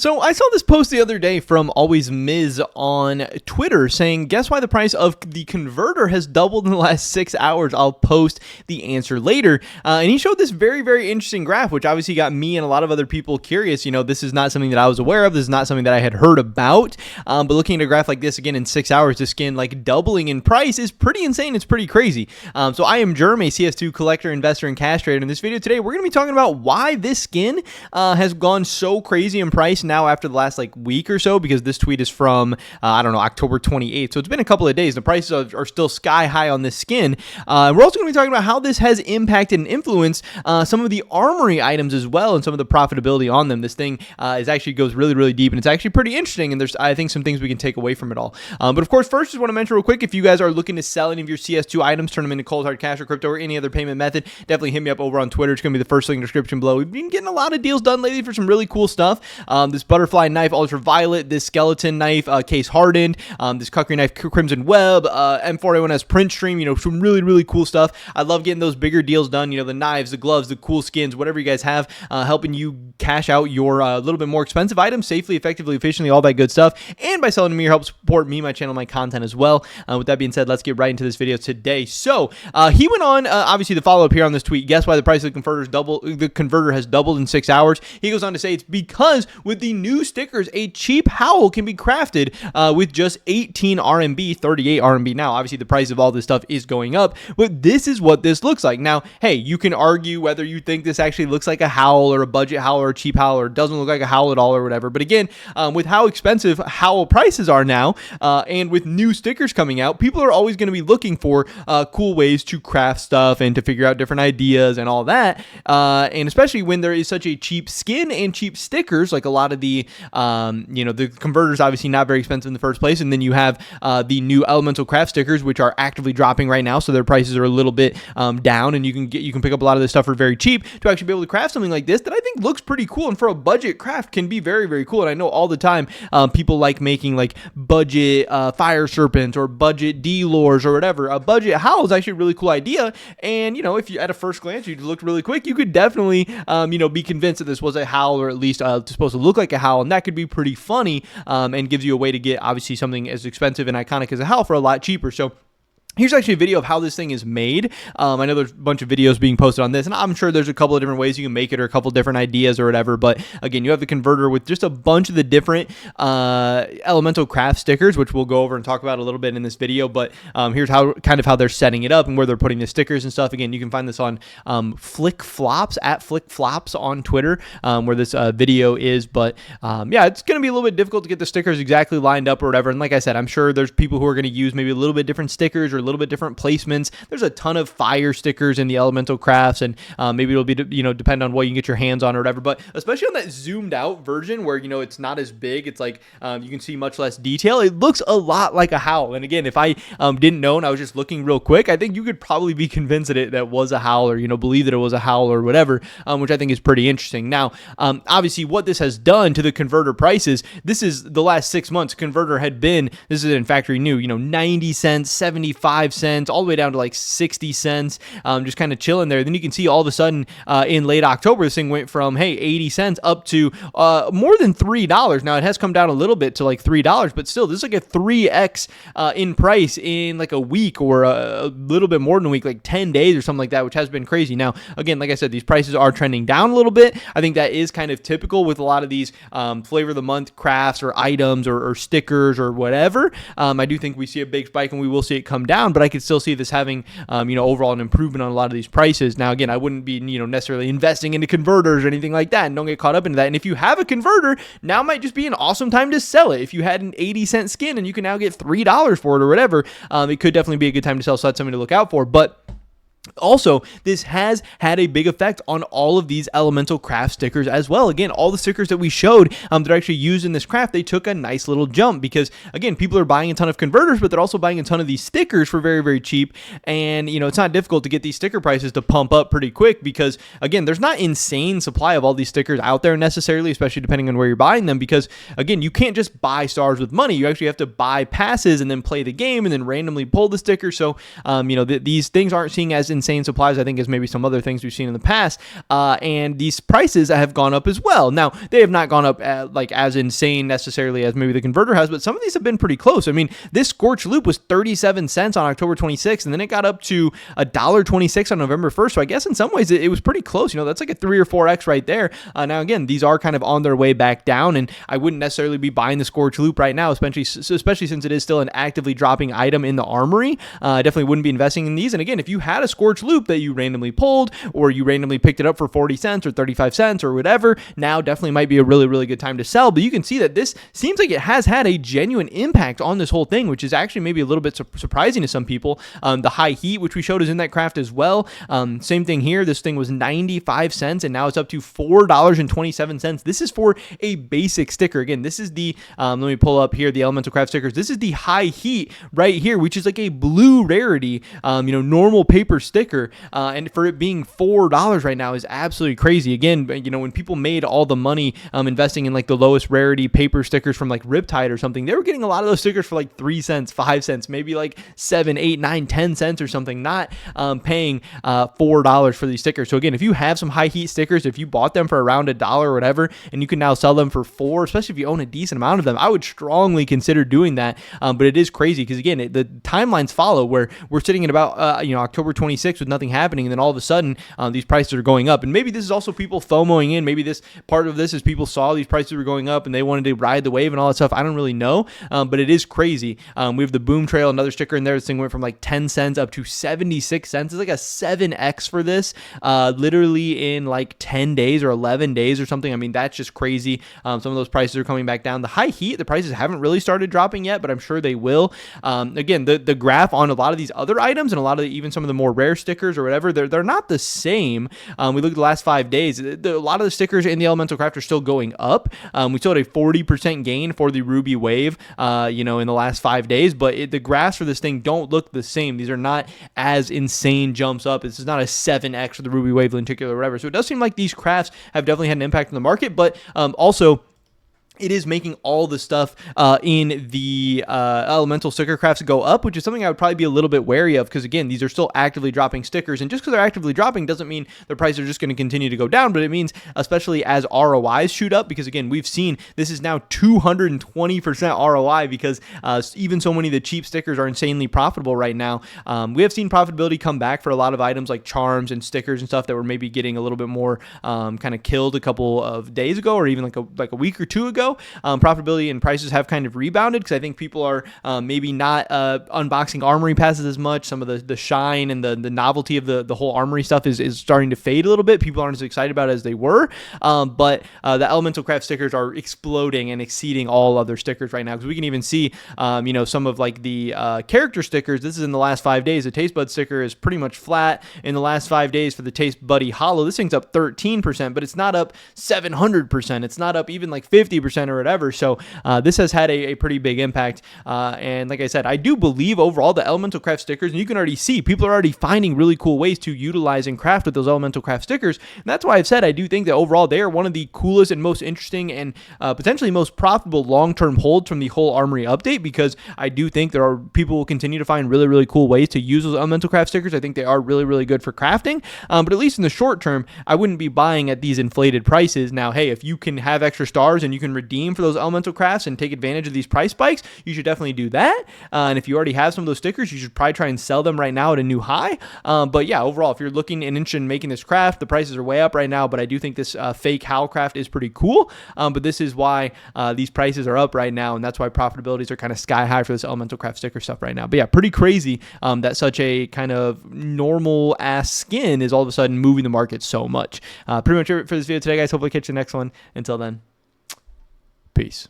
So I saw this post the other day from Always Miz on Twitter saying, guess why the price of the converter has doubled in the last 6 hours? I'll post the answer later. And he showed this very, very interesting graph, which obviously got me and a lot of other people curious. You know, this is not something that I was aware of. This is not something that I had heard about. But looking at a graph like this again in 6 hours, the skin like doubling in price is pretty insane. It's pretty crazy. So I am Jerm, a CS2 collector, investor, and cash trader. In this video today, we're going to be talking about why this skin has gone so crazy in price now after the last like week or so, because this tweet is from I don't know, October 28th, so it's been a couple of days. The prices are still sky high on this skin. We're also going to be talking about how this has impacted and influenced some of the Armory items as well, and some of the profitability on them. This thing actually goes really, really deep, and it's actually pretty interesting, and there's, I think, some things we can take away from it all. But of course, first, just want to mention real quick, if you guys are looking to sell any of your CS2 items, turn them into cold hard cash or crypto or any other payment method, definitely hit me up over on Twitter. It's going to be the first link in the description below. We've been getting a lot of deals done lately for some really cool stuff. This butterfly knife, ultraviolet, this skeleton knife, case hardened, this kukri knife, crimson web, M4A1 has print stream, you know, some really, really cool stuff. I love getting those bigger deals done, you know, the knives, the gloves, the cool skins, whatever you guys have, helping you cash out your little bit more expensive items safely, effectively, efficiently, all that good stuff. And by selling to me, you help support me, my channel, my content as well. With that being said, let's get right into this video today. So he went on, obviously the follow up here on this tweet, guess why the price of the converter has doubled in 6 hours. He goes on to say it's because with the new stickers, a cheap howl can be crafted with just 18 RMB, 38 RMB now. Obviously, the price of all this stuff is going up, but this is what this looks like. Now, hey, you can argue whether you think this actually looks like a howl or a budget howl or a cheap howl or doesn't look like a howl at all or whatever. But again, with how expensive howl prices are now, and with new stickers coming out, people are always going to be looking for cool ways to craft stuff and to figure out different ideas and all that. And especially when there is such a cheap skin and cheap stickers, like a lot of the, you know, the converters obviously not very expensive in the first place. And then you have the new elemental craft stickers, which are actively dropping right now. So their prices are a little bit down, and you can pick up a lot of this stuff for very cheap to actually be able to craft something like this that I think looks pretty cool. And for a budget craft can be very, very cool. And I know all the time people like making like budget fire serpents or budget D-lores or whatever. A budget howl is actually a really cool idea. And, you know, if you at a first glance, you looked really quick, you could definitely, you know, be convinced that this was a howl, or at least supposed to look like a howl. And that could be pretty funny, and gives you a way to get obviously something as expensive and iconic as a howl for a lot cheaper. So here's actually a video of how this thing is made. I know there's a bunch of videos being posted on this, and I'm sure there's a couple of different ways you can make it or a couple different ideas or whatever. But again, you have the converter with just a bunch of the different elemental craft stickers, which we'll go over and talk about a little bit in this video. But here's how they're setting it up and where they're putting the stickers and stuff. Again, you can find this on Flick Flops, at Flick Flops on Twitter, where this video is. But yeah, it's going to be a little bit difficult to get the stickers exactly lined up or whatever. And like I said, I'm sure there's people who are going to use maybe a little bit different stickers or a little bit different placements. There's a ton of fire stickers in the elemental crafts, and maybe it'll be, you know, depend on what you can get your hands on or whatever. But especially on that zoomed out version where, you know, it's not as big, it's like you can see much less detail. It looks a lot like a howl. And again, if I didn't know and I was just looking real quick, I think you could probably be convinced that that was a howl, or, you know, believe that it was a howl or whatever, which I think is pretty interesting. Now, obviously what this has done to the converter prices, this is the last 6 months. Converter had been, this is in factory new, you know, 90 cents, 75 cents, all the way down to like 60 cents, just kind of chilling there. Then you can see all of a sudden in late October, this thing went from, hey, 80 cents up to more than $3. Now it has come down a little bit to like $3, but still, this is like a 3x in price in like a week, or a little bit more than a week, like 10 days or something like that, which has been crazy. Now, again, like I said, these prices are trending down a little bit. I think that is kind of typical with a lot of these flavor of the month crafts or items or stickers or whatever. I do think we see a big spike, and we will see it come down, but I could still see this having, you know, overall an improvement on a lot of these prices. Now, again, I wouldn't be, you know, necessarily investing into converters or anything like that, and don't get caught up into that. And if you have a converter, now might just be an awesome time to sell it. If you had an 80-cent skin and you can now get $3 for it or whatever, it could definitely be a good time to sell. So that's something to look out for. But also, this has had a big effect on all of these elemental craft stickers as well. Again, all the stickers that we showed that are actually used in this craft, they took a nice little jump because, again, people are buying a ton of converters, but they're also buying a ton of these stickers for very, very cheap. And, you know, it's not difficult to get these sticker prices to pump up pretty quick because, again, there's not insane supply of all these stickers out there necessarily, especially depending on where you're buying them, because, again, you can't just buy stars with money. You actually have to buy passes and then play the game and then randomly pull the sticker. So, you know, these things aren't seeing as insane supplies, I think, as maybe some other things we've seen in the past. And these prices have gone up as well. Now, they have not gone up like as insane necessarily as maybe the converter has, but some of these have been pretty close. I mean, this Scorch Loop was 37 cents on October 26th, and then it got up to $1.26 on November 1st. So I guess in some ways it was pretty close. That's like a 3 or 4x right there. Now, again, these are kind of on their way back down, and I wouldn't necessarily be buying the Scorch Loop right now, especially since it is still an actively dropping item in the Armory. I definitely wouldn't be investing in these. And again, if you had a Scorch Loop that you randomly pulled, or you randomly picked it up for 40 cents or 35 cents or whatever, now definitely might be a really, really good time to sell. But you can see that this seems like it has had a genuine impact on this whole thing, which is actually maybe a little bit surprising to some people. The high heat, which we showed, is in that craft as well. Same thing here. This thing was 95 cents, and now it's up to $4.27. This is for a basic sticker. Again, this is the, let me pull up here the Elemental Craft stickers. This is the high heat right here, which is like a blue rarity, normal paper sticker. And for it being $4 right now is absolutely crazy. Again, when people made all the money investing in like the lowest rarity paper stickers from like Riptide or something, they were getting a lot of those stickers for like 3 cents, 5 cents, maybe like 7, 8, 9, 10 cents or something, not paying $4 for these stickers. So again, if you have some high heat stickers, if you bought them for around $1 or whatever, and you can now sell them for $4, especially if you own a decent amount of them, I would strongly consider doing that. But it is crazy because again, the timelines follow where we're sitting at about October 26th with nothing happening, and then all of a sudden these prices are going up. And maybe this is also people FOMOing in. Maybe this part of this is people saw these prices were going up and they wanted to ride the wave and all that stuff. I don't really know, but it is crazy. We have the Boom Trail, another sticker in there. This thing went from like 10 cents up to 76 cents. It's like a 7x for this, literally in like 10 days or 11 days or something. I mean, that's just crazy. Some of those prices are coming back down. The high heat, the prices haven't really started dropping yet, but I'm sure they will. Again, the graph on a lot of these other items and a lot of even some of the more rare stickers or whatever, they're not the same. We look at the last 5 days. A lot of the stickers in the Elemental Craft are still going up. We still had a 40% gain for the Ruby Wave, in the last 5 days, but the graphs for this thing don't look the same. These are not as insane jumps up. This is not a 7x for the Ruby Wave lenticular or whatever. So it does seem like these crafts have definitely had an impact on the market, but also it is making all the stuff in the elemental sticker crafts go up, which is something I would probably be a little bit wary of because, again, these are still actively dropping stickers. And just because they're actively dropping doesn't mean their prices are just going to continue to go down, but it means especially as ROIs shoot up, because, again, we've seen this is now 220% ROI because even so many of the cheap stickers are insanely profitable right now. We have seen profitability come back for a lot of items like charms and stickers and stuff that were maybe getting a little bit more kind of killed a couple of days ago or even like a week or two ago. Profitability and prices have kind of rebounded because I think people are maybe not unboxing Armory passes as much. Some of the shine and the novelty of the whole Armory stuff is starting to fade a little bit. People aren't as excited about it as they were. But the Elemental Craft stickers are exploding and exceeding all other stickers right now, because we can even see some of like the character stickers. This is in the last 5 days. The Taste Bud sticker is pretty much flat in the last 5 days for the Taste Buddy Hollow. This thing's up 13%, but it's not up 700%. It's not up even like 50% or whatever. So this has had a pretty big impact. And like I said, I do believe overall the Elemental Craft stickers, and you can already see people are already finding really cool ways to utilize and craft with those Elemental Craft stickers. And that's why I've said I do think that overall they are one of the coolest and most interesting and potentially most profitable long-term holds from the whole Armory update, because I do think there are people will continue to find really, really cool ways to use those Elemental Craft stickers. I think they are really, really good for crafting. But at least in the short term, I wouldn't be buying at these inflated prices. Now, hey, if you can have extra stars and you can redeem for those Elemental Crafts and take advantage of these price spikes, you should definitely do that. And if you already have some of those stickers, you should probably try and sell them right now at a new high. But yeah, overall, if you're looking and interested in making this craft, the prices are way up right now, but I do think this fake howl craft is pretty cool. But this is why these prices are up right now, and that's why profitabilities are kind of sky high for this Elemental Craft sticker stuff right now. But yeah, pretty crazy that such a kind of normal ass skin is all of a sudden moving the market so much. Pretty much it for this video today, guys. Hopefully catch you the next one. Until then, peace.